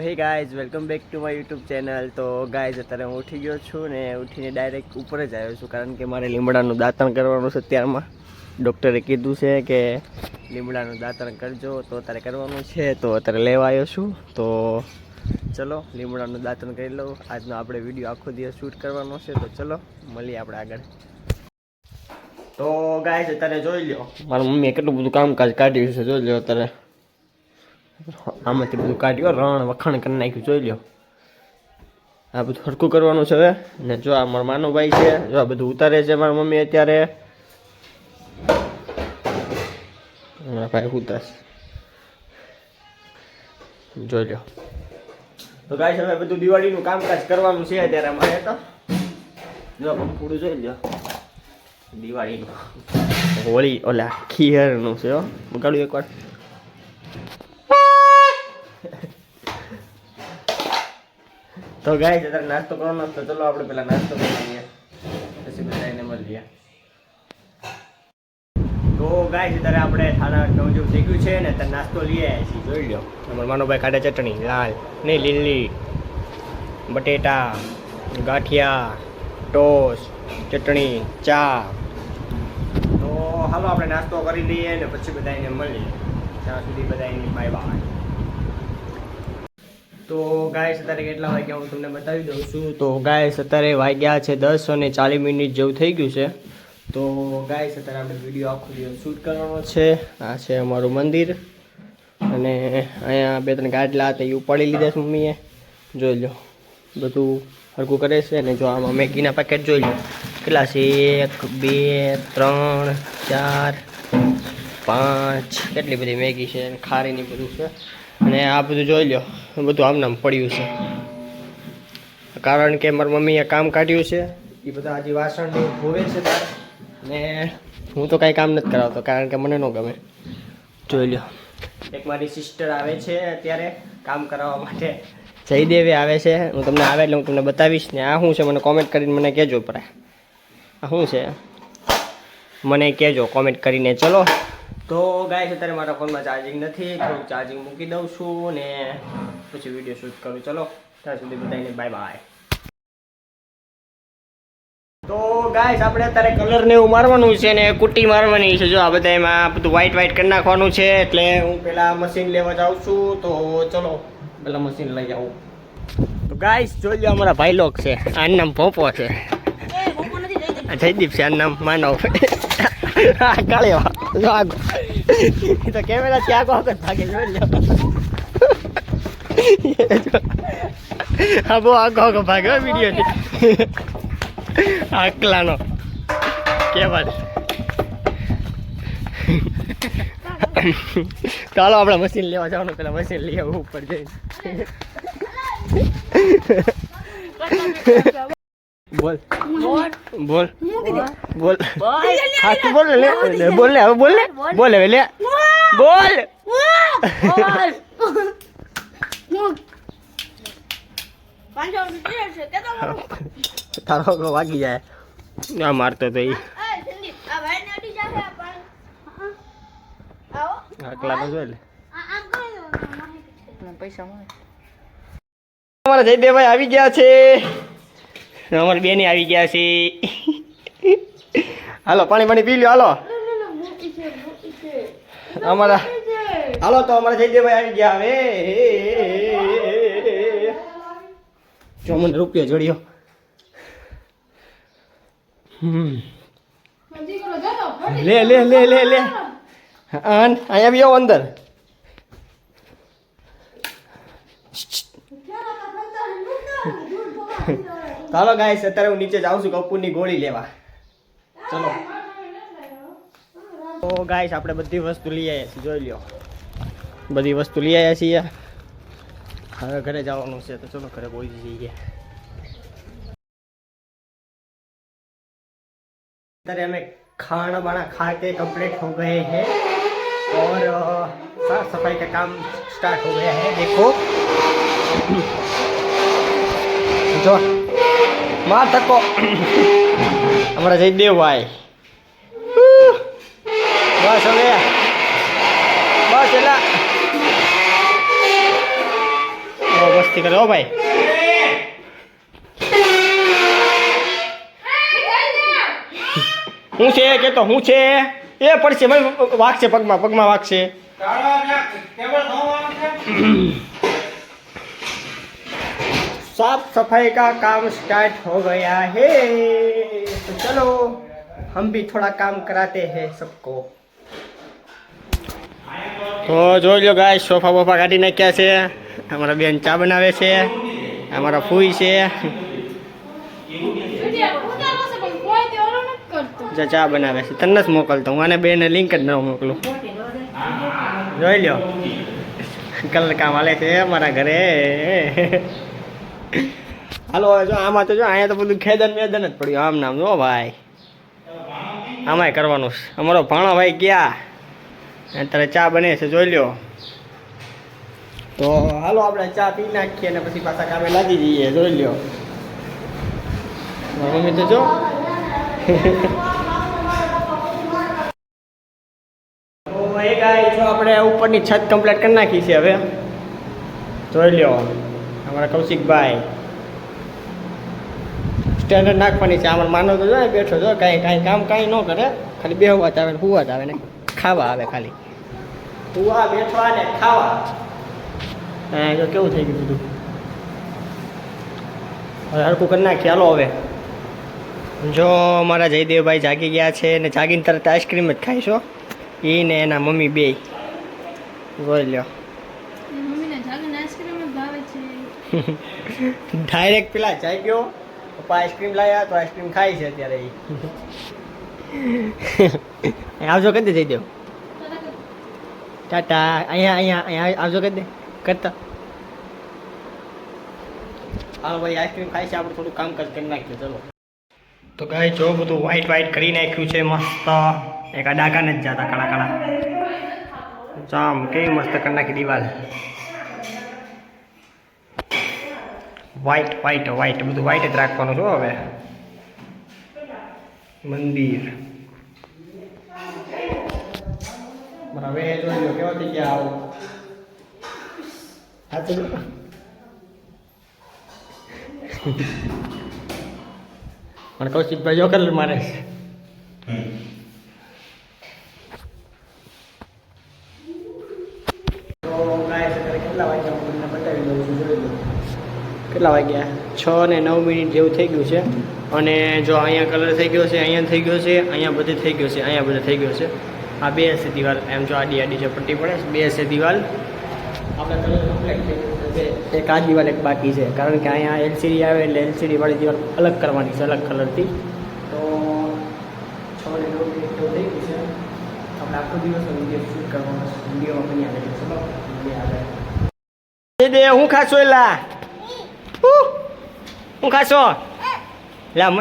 Hey guys welcome back to my YouTube channel. તો guys અત્યારે હું ઉઠી ગયો છું ને ઉઠીને ડાયરેક્ટ ઉપર જ આવ્યો છું, કારણ કે મારે લીમડાનું દાંતણ કરવાનું છે. અત્યારમાં ડૉક્ટરે કીધું છે કે લીમડાનું દાંતણ કરજો, તો અત્યારે કરવાનું છે. તો અત્યારે લેવા આવ્યો છું. તો ચલો લીમડાનું દાંતણ કરી લઉં. આજનો આપણે વિડીયો આખો દિવસ શૂટ કરવાનો છે, તો ચલો મળીએ આપણે આગળ. તો ગાઈઝ અત્યારે જોઈ લો મારી મમ્મીએ કેટલું બધું કામકાજ કાઢ્યું છે. જોઈ લો અત્યારે આમાંથી બધું કાઢ્યો, રણ વખાણ કરી નાખ્યું. જોઈ લો આ બધું હરખું કરવાનું છે હવે. ને જો આ મારો માનો ભાઈ છે, જો આ બધું ઉતારે છે મારી મમ્મી અત્યારે. મારા ભાઈ ઉતારશે, જોઈ લો. તો ગાઈસ હવે બધું દિવાળીનું કામકાજ કરવાનું છે અત્યારે અમારે. તો જો પૂરું જોઈ લો દિવાળીનું, હોળી ઓલા ખીરનું છે. બગાડ્યું એકવાર. તો ગાઈસ અત્યારે નાસ્તો કરવાનો, તો ચલો આપણે પેલા નાસ્તો કરી લઈએ, પછી બધાને મળીએ. તો ગાઈસ અત્યારે આપણે 9:30 જેવું થઈ ગયું છે ને અત્યારે નાસ્તો લઈ આવ્યા છીએ. જોઈ લો અમારો માનોભાઈ કાઢે ચટણી, લાલ નહીં લીલી, બટેટા, ગાંઠિયા, ટોસ્ટ, ચટણી, ચા. તો હાલો આપણે નાસ્તો કરી લઈએ ને પછી બધાને મળીએ. ત્યાં સુધી બધાને બાય બાય. તો ગાઈસ અત્યારે કેટલા વાગ્યા હું તમને બતાવી દઉં છું. તો ગાઈસ અત્યારે વાગ્યા છે 10:40 જેવું થઈ ગયું છે. તો ગાઈસ અત્યારે આપણે વિડીયો આખો દિવસ શૂટ કરવાનો છે. આ છે અમારું મંદિર, અને અહીંયા 2-3 ગાડલા હતા એ ઉપાડી લીધા છે મમ્મીએ. જોઈ લો બધું હરખું કરે છે. અને જો આમાં મેગીના પેકેટ જોઈ લો કેટલા છે, 1 2 3 4 5 કેટલી બધી મેગી છે, ખારીની બધું છે. અને આ બધું જોઈ લો બધું આમનામ પડ્યું છે, કારણ કે મારી મમ્મીએ કામ કાઢ્યું છે. એ બધા હજી વાસણ ધોવે છે તારે, ને હું તો કાંઈ કામ નથી કરાવતો કારણ કે મને ન ગમે. જોઈ લો એક મારી સિસ્ટર આવે છે અત્યારે કામ કરાવવા માટે, જયદેવી આવે છે. હું તમને આવે એટલે હું તમને બતાવીશ. ને આ શું છે મને કોમેન્ટ કરીને મને કહેજો. પર આ શું છે મને કહેજો કોમેન્ટ કરીને. ચલો તો ગાઈસ અત્યારે મારા ફોનમાં ચાર્જિંગ નથી, થોડુંક ચાર્જિંગ મૂકી દઉં છું ને પછી વિડીયો શૂટ કરું. ચલો ત્યાં સુધી બધાને બાય બાય. તો ગાઈસ આપણે અત્યારે કલર ને એવું મારવાનું છે ને કુટ્ટી મારવાની છે. જો આ બધા એમાં બધું વ્હાઈટ કરી નાખવાનું છે, એટલે હું પેલા મશીન લેવા જાઉં છું. તો ચલો પેલા મશીન લઈ આવું. તો ગાઈસ જોઈ લો અમારા ભાઈ લોક છે. આનું નામ પોપો છે, જયદીપ છે આનું નામ માનવ. કાળિયો જો આગો તો કેમેરા ત્યાં આગો ભાગે. જોઈ લો હા બહુ આગો ભાગે વિડીયો આકલાનો કેવા. ચાલો આપણે મશીન લેવા જવાનું, પેલા મશીન લઈ આવવું ઉપર જઈને. બોલ બોલ બોલ હા તું બોલ લે બોલ લે હવે બોલ લે બોલ હવે લે બોલ. તારો વાગી જાય ના મારતો તો આકલા તો જોઈ લે. પૈસા અમારા જયદેવભાઈ આવી ગયા છે, અમારા બેને આવી ગયા છે. હાલો પાણી પી લ્યો. હાલો અમારા હાલો તો અમારા જયદેવભાઈ આવી ગયા. હવે જો મને રૂપિયો જોડ્યો. લે લે લે લે લે અહીંયા બી આવો અંદર. ચાલો ગાઈસ અત્યારે હું નીચે જાઉં છું કપૂરની ગોળી લેવા. ચલો તો ગાઈસ આપણે બધી વસ્તુ લઈ આવ્યા છીએ. જોઈ લો બધી વસ્તુ લઈ આવ્યા છીએ. હવે ઘરે જવાનું છે, તો ચલો ઘરે પહોંચી જઈએ. અત્યારે हमें खाना वाना खा के कंप्लीट हो गए हैं और साफ सफाई का काम स्टार्ट हो गया है. देखो जो मार तको हमारा जयदेव भाई बस हो गया बस चला. મસ્તી કરે હો ભાઈ. હું છે કે તો હું છે એ પડશે ભાઈ, વાગશે પગમાં, પગમાં વાગશે. साफ सफाई का काम स्टार्ट हो गया है, तो चलो हम भी थोड़ा काम कराते हैं सबको. तो जो लो गाइस, सोफा वोफा काटी नाख्या છે. અમારા બેન ચા બનાવે છે, અમારા ફૂઈ છે. ચા બનાવે છે, તને જ મોકલતો હું, આને બેને લિંક જ ન મોકલું. જોઈ લ્યો કલર કામ હાલે છે અમારા ઘરે. હાલો જો આમાં તો જો અહીંયા તો બધું ખેદન મેદન જ પડ્યું આમ નામ. જો ભાઈ આમાંય કરવાનું છે. અમારો ભાણો ભાઈ ક્યાં અત્યારે ચા બને છે, જોઈ લ્યો. તો હાલો આપણે ચા પી નાખીએ અને પછી પાછા કામે લાગી જઈએ. જોઈ લ્યો મમ્મી તો જો. એ ગાય જો આપણે ઉપરની છત કમ્પ્લીટ કરી નાખી છે હવે. જોઈ લ્યો અમારા કૌશિકભાઈ સ્ટેન્ડર્ડ નાખવાની છે. અમારે માનો તો જો બેઠો જો, કાંઈ કામ કાંઈ ન કરે, ખાલી બેહવા જ આવે ને હુવા જ આવે ને ખાવા આવે. ખાલી હુવા બેઠવા ને ખાવા. જો કેવું થઈ ગયું બધું. હવે હરકું કરી નાખીએ. હાલો હવે જો અમારા જયદેવભાઈ જાગી ગયા છે ને જાગીને તરત આઈસ્ક્રીમ જ ખાઈશો એ ને એના મમ્મી બે. જોઈ લ્યો ડાયરેક્ટ પેલા જાય ગયો પપ્પા આઈસ્ક્રીમ લાવ્યા તો આઈસ્ક્રીમ ખાય છે અત્યારે. એ આવજો કરી દે જયદેવ. ટાટા. અહીંયા અહીંયા અહીંયા આવજો કરી દે કરતા. હાલો ભાઈ આઈસ્ક્રીમ ખાય છે, આપણે થોડું કામકાજ કરી નાખીએ. ચલો તો ગાય જો બધું વ્હાઈટ વ્હાઈટ કરી નાખ્યું છે મસ્ત. એક આ ડાકાને જ જતા કાળા કાળા જામ કેવી મસ્ત કરી નાખી દિવાલ. વ્હાઈટ વ્હાઈટ વ્હાઈટ બધું વ્હાઈટ જ રાખવાનું છો હવે. મંદિર હવે જોઈ લો કેવો થઈ ગયા. આવો પણ કૌશિકભાઈ જો કલર મારે છે. તો ગાય છે કેટલા વાગ્યા હું તમને બતાવી દઉં છું. જોઈ લો કેટલા વાગ્યા 6 ને 9 મિનિટ જેવું થઈ ગયું છે. અને જો અહીંયા કલર થઈ ગયો છે, અહીંયા થઈ ગયો છે, અહીંયા બધે થઈ ગયો છે, અહીંયા બધે થઈ ગયો છે. આ બે છે દિવાલ. એમ જો આડી આડી જે પટ્ટી પડે છે બે છે દિવાલ. આપણે કલર કમ્પ્લીટ થઈ ગયું છે. એક આ દિવાલ એક બાકી છે, કારણ કે અહીંયા એલસીડી આવે એટલે એલસીડી વાળી દિવાલ અલગ કરવાની છે, અલગ કલરથી. તો 6 ને 9 મિનિટ જેવું થઈ ગયું છે. આપણે આખો દિવસનો વિડીયો શૂટ કરવાનો છે. વિડીયોમાં બની આવે છે. ચલો દે હું ખાશો એલા હું ખાશો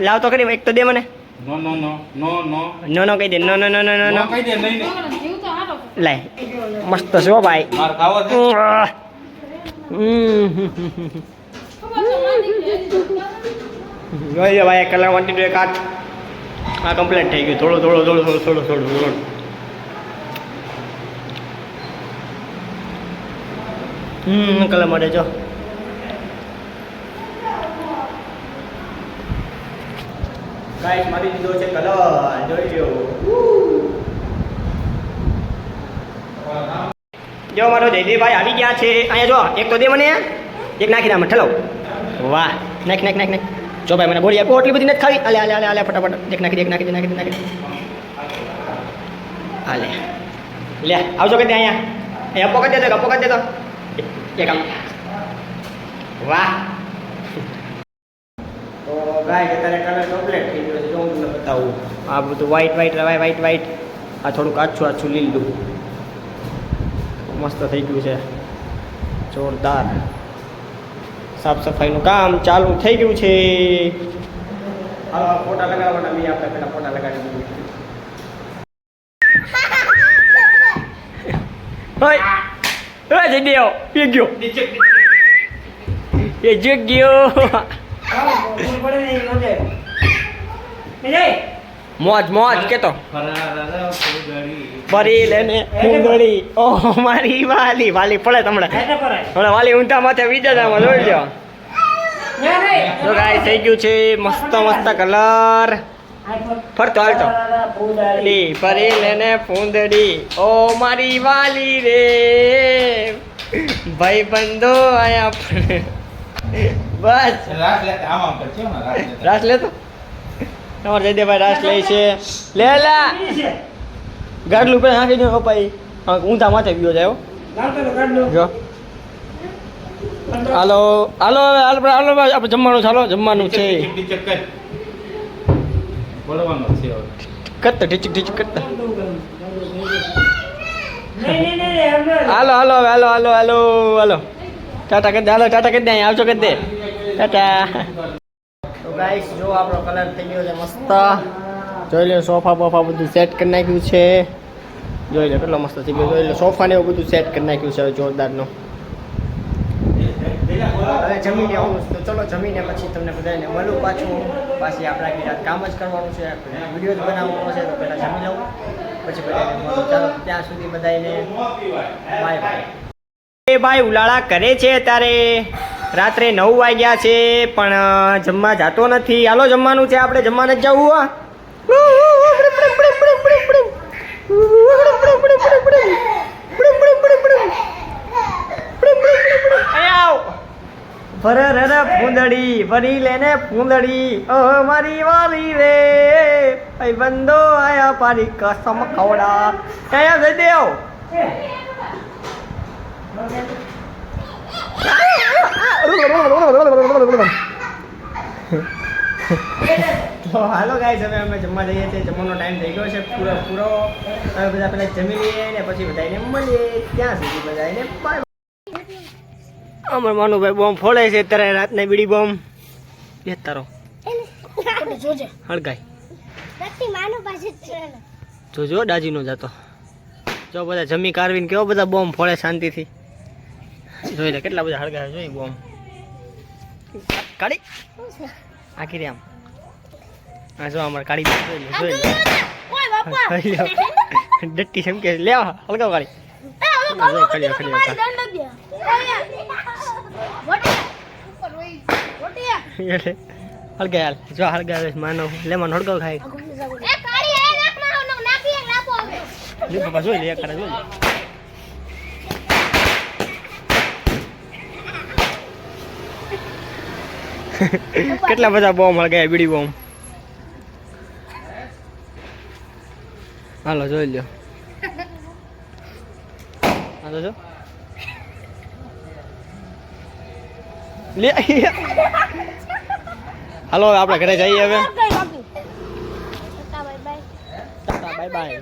લાવ તો ખરી એક તો દે મને. નો નો નો નો નો નો નો કહી દે. નો નો નો નો નો નો કહી દે. નહીં લાય મસ્ત છે હો ભાઈ. માર ખાવો છે. જોઈ લો ભાઈ કલર વાંટી દો. એક આ કમ્પ્લીટ થઈ ગયું. થોડું થોડું થોડું થોડું થોડું થોડું થોડું. કલર મળે જો. ગાઈસ મારી દીધો છે કલર. જોઈ લો જો મારો જયદેવભાઈ આવી ગયા છે. અહીંયા જો એક તો દે મને, એક નાખી દે મને ઠલો. વાહ નાખ નાખ નાખ નાખ. જો ભાઈ મને બોલી આપો એટલી બધી નથી ખાવી. આલે આલે આલે આલે ફટાફટ એક નાખી દે એક નાખી દે નાખી દે નાખી દે. આલે લે આવજો કે અહીંયા એ અપો કરી દેતો, અપો કરી દેતો એક આમ. વાહ તો ગાય અત્યારે કલર કમ્પ્લીટ થઈ ગયો છે. જો હું તમને બતાવું આ બધું વ્હાઈટ વ્હાઈટ રવાય વ્હાઈટ વ્હાઈટ. આ થોડુંક આછું આછું લીલું મસ્ત થઈ ગયું છે. જોરદાર સાફ સફાઈનું કામ ચાલુ થઈ ગયું છે. હાલો ફોટા લગાવવાના બી આપણે પેલા ફોટા લગાવી દઈએ. હોય હોય જયદેવ એ ગયો એ જો ગયો. મોજ મોજ કેતો ફરી લેને ફૂંદડી ઓ મારી વાલી વાલી પડે તમને હમણાં વાલી ઊંધા માથે વિજેતામાં જોઈ લો તો ગાય થઈ ગયું છે મસ્ત મસ્ત કલર ફરતો હાલતો ફરી લેને ફૂંદડી ઓ મારી વાલી રે ભાઈ બંધો આયા બસ રાસ લેતા આમ કરજો ને રાસ લેતા રાસ લેતો તમારે જયદેવભાઈ રાસ લે છે લે લા ગાડલું પર નાખી દો પપ્પાઈ ઊંધા માથે ગયો જાય જો હાલો હાલો હાલો આપણે જમવાનું ચાલો જમવાનું છે ચક્કર બોલવાનું છે હવે કરતા ઢીચક ઢીચક કરતા હાલો હાલો હાલો હાલો હાલો હાલો ટાટા કરી દે હાલો ટાટા કરી દે અહીં આવજો કરી દે ટાટા તો ગાઈસ જો આપણો કલર થઈ ગયો છે મસ્ત જોઈ લો સોફા બોફા બધું સેટ કરી નાખ્યું છે જોઈ લો કેટલો મસ્ત થઈ ગયો જોઈ લો સોફા ને એવું બધું સેટ કરી નાખ્યું છે જોરદારનું હવે જમીને આવું તો ચલો જમીને પછી તમને બધાને મળું પાછી આપણા ગીરાત કામ જ કરવાનું છે વિડીયો જ બનાવવાનો છે તો પહેલાં જમી લઉં પછી બધાને મળું ચાલો ત્યાં સુધી બધાને બાય બાય એ ભાઈ ઉલાળા કરે છે અત્યારે રાત્રે 9 વાગ્યા છે પણ જમવા જાતો નથી હાલો જમવાનું છે આપણે જમવા નથી જવું ફરે ફૂંદડી ફરી લેને ફૂંદડી ઓ મારી વાલી રે ભાઈ બંધો આયા પારી કસમ ખવડા કયા જઈ દેવ તો હાલો ગાઈસ હવે અમે જમવા જઈએ છીએ જમવાનો ટાઈમ થઈ ગયો છે પૂરો પૂરો હવે બધા પહેલા જમી લઈએ ને પછી બધાને મળીએ ત્યાં સુધી બધાને બાય અમાર માનુભાઈ બોમ્બ ફોડે છે અત્યારે રાતના બીડી બોમ્બ લે તારો હળગાય જોજો દાજી નો જાતો જો બધા જમી કારવીને કેવો બધા બોમ્બ ફોડે શાંતિથી જોઈ લે કેટલા બધા હળગાય જોઈ બોમ્બ કાઢી આખી રે આમ આ જો અમાર કાઢી જોઈ લે ડટ્ટી સમકે લે હળગાવ કાઢી હળગાય જો હળગાવે માનો લેમન હળગાવ ખાય લે બાબા જોઈ લે કરે જોઈ કેટલા બધા બોમ્બ હળગાય બીડી બોમ્બ હાલો જોઈ લ્યો હાલો જો લે હાલો હવે આપણે ઘરે જઈએ હવે બાય બાય